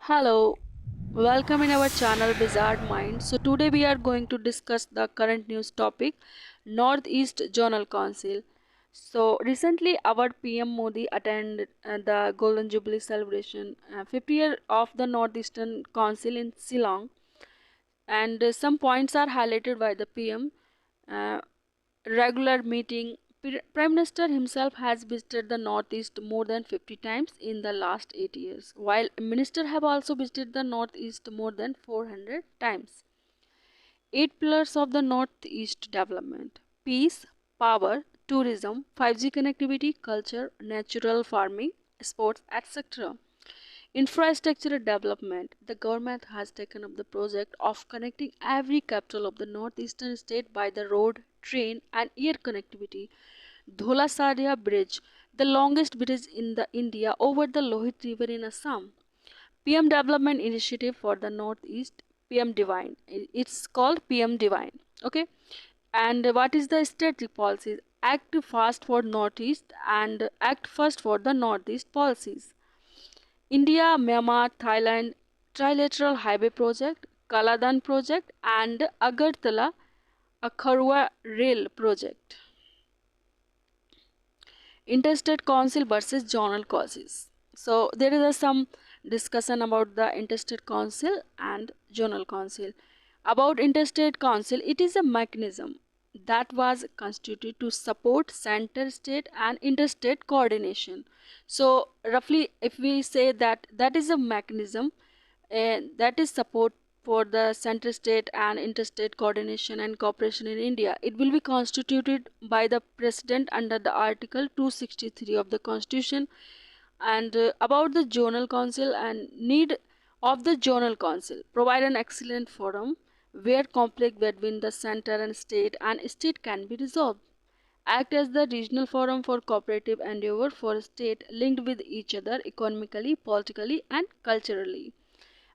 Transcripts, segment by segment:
Hello, welcome in our channel Bizarre Mind. So today we are going to discuss the current news topic Northeast Zonal Council. So recently our PM Modi attended the Golden Jubilee celebration 50 year of the Northeastern Council in Shillong, and some points are highlighted by the PM. Uh, Regular meeting. Prime Minister himself has visited the Northeast more than 50 times in the last 8 years, while Minister have also visited the Northeast more than 400 times. 8 pillars of the Northeast development: peace, power, tourism, 5G connectivity, culture, natural farming, sports, etc. Infrastructure development. The government has taken up the project of connecting every capital of the northeastern state by the road, train, and air connectivity. Dhola Sadia Bridge, the longest bridge in the India over the Lohit River in Assam. PM Development Initiative for the Northeast, PM Divine. It's called PM Divine. Okay. And what is the strategic policies? Act fast for Northeast and act first for the Northeast policies. India, Myanmar, Thailand Trilateral Highway Project, Kaladan Project, and Agartala Akharwa Rail Project. Interstate Council versus zonal causes. So there is some discussion about the Interstate Council and zonal council. About Interstate Council, it is a mechanism that was constituted to support center state and interstate coordination. So roughly if we say that that is a mechanism that is support for the center state and interstate coordination and cooperation in India. It will be constituted by the president under the article 263 of the constitution. And about the zonal council and need of the zonal council, provide an excellent forum where conflict between the center and state can be resolved. Act as the regional forum for cooperative endeavor for a state linked with each other economically, politically, and culturally.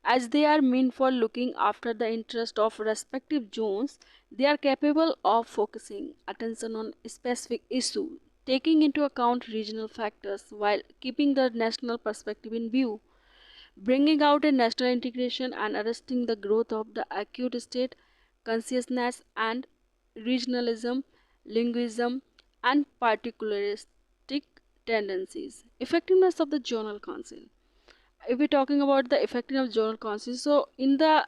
As they are meant for looking after the interest of respective zones, they are capable of focusing attention on a specific issue, taking into account regional factors while keeping the national perspective in view, bringing out a national integration and arresting the growth of the acute state consciousness and regionalism, linguism, and particularistic tendencies. Effectiveness of the zonal council. If we're talking about the effectiveness of journal council, so in the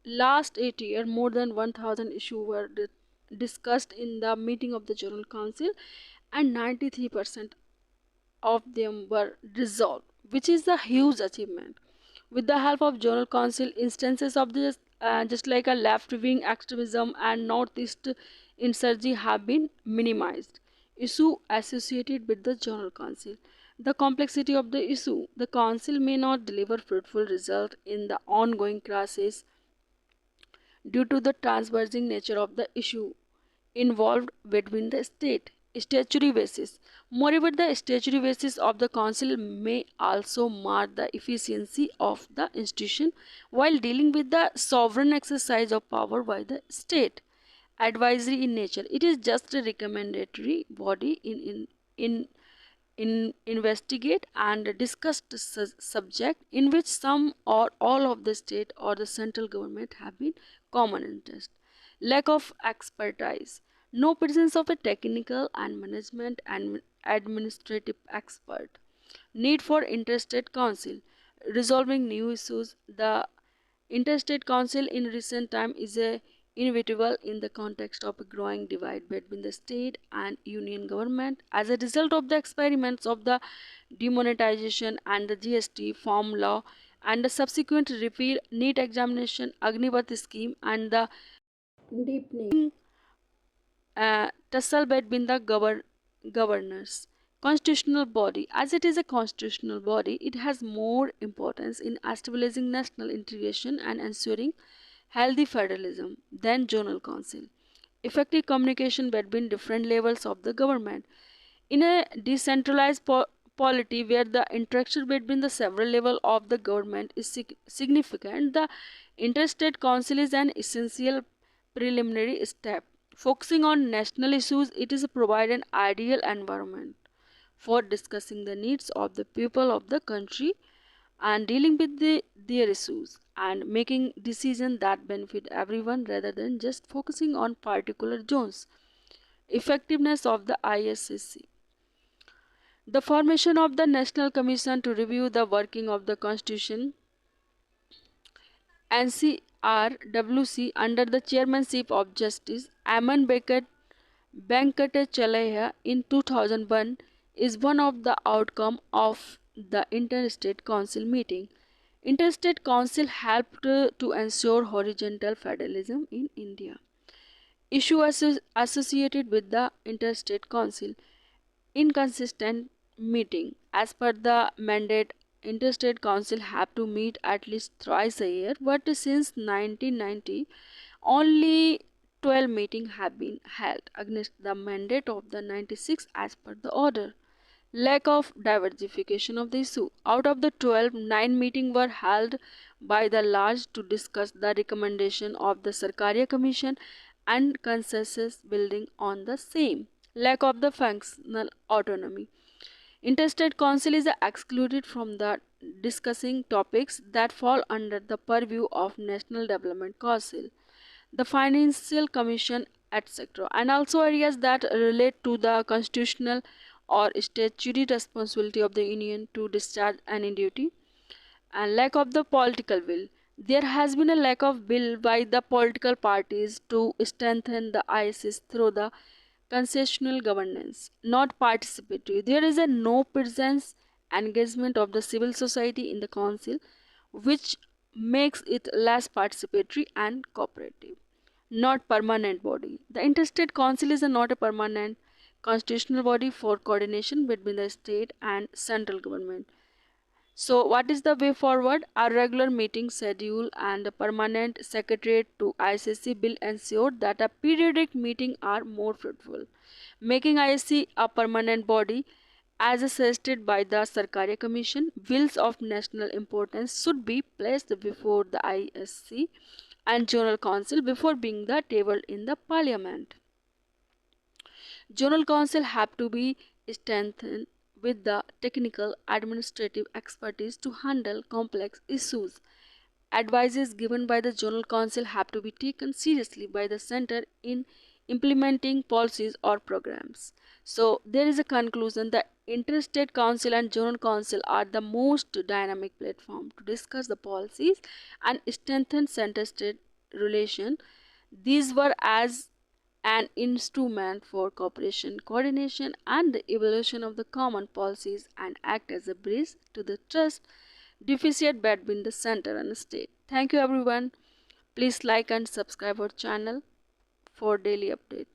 last 8 years more than 1000 issues were discussed in the meeting of the journal council, and 93% of them were resolved, which is a huge achievement. With the help of journal council, instances of this just like a left-wing extremism and northeast insurgency have been minimized. Issue associated with the journal council. The complexity of the issue. The council may not deliver fruitful result in the ongoing crisis due to the transversing nature of the issue involved between the state. Statutory basis. Moreover, the statutory basis of the council may also mark the efficiency of the institution while dealing with the sovereign exercise of power by the state. Advisory in nature. It is just a recommendatory body in investigate and discuss the subject in which some or all of the state or the central government have been common interest. Lack of expertise. No presence of a technical and management and administrative expert. Need for interstate council. Resolving new issues. The interstate council in recent time is a inevitable in the context of a growing divide between the state and union government as a result of the experiments of the demonetization and the GST farm law and the subsequent repeal NEET examination Agnipath scheme and the deepening tussle between the governors. Constitutional body. As it is a constitutional body, it has more importance in establishing national integration and ensuring healthy federalism than zonal council. Effective communication between different levels of the government. In a decentralized polity where the interaction between the several levels of the government is significant, the interstate council is an essential preliminary step. Focusing on national issues, it is provide an ideal environment for discussing the needs of the people of the country and dealing with their issues and making decisions that benefit everyone rather than just focusing on particular zones. Effectiveness of the ISSC. The formation of the National Commission to review the working of the Constitution NCRWC under the chairmanship of Justice Aman Venkatachalaya in 2001 is one of the outcome of the Interstate Council meeting. Interstate Council helped to ensure horizontal federalism in India. Associated with the Interstate Council. Inconsistent meeting. As per the mandate, Interstate Council have to meet at least thrice a year, but since 1990, only 12 meetings have been held against the mandate of the 96 as per the order. Lack of diversification of the issue. Out of the 12, 9 meetings were held by the large to discuss the recommendation of the Sarkaria Commission and consensus building on the same. Lack of the functional autonomy. Interstate Council is excluded from the discussing topics that fall under the purview of National Development Council, the Financial Commission, etc., and also areas that relate to the constitutional or statutory responsibility of the Union to discharge any duty. And lack of the political will. There has been a lack of will by the political parties to strengthen the ISIS through the concessional governance, not participatory. There is a no presence engagement of the civil society in the council, which makes it less participatory and cooperative. Not permanent body. The interstate council is not a permanent constitutional body for coordination between the state and central government. So, what is the way forward? A regular meeting schedule and a permanent secretariat to ICC will ensure that a periodic meeting are more fruitful, making ICC a permanent body as suggested by the Sarkaria Commission. Bills of national importance should be placed before the ISC and General Council before being the tabled in the Parliament. General Council have to be strengthened with the technical administrative expertise to handle complex issues. Advices given by the General Council have to be taken seriously by the center in implementing policies or programs. So there is a conclusion that Interstate Council and General Council are the most dynamic platform to discuss the policies and strengthen center-state relation. These were as an instrument for cooperation, coordination, and the evolution of the common policies and act as a bridge to the trust deficit between the center and the state. Thank you everyone. Please like and subscribe our channel for daily update.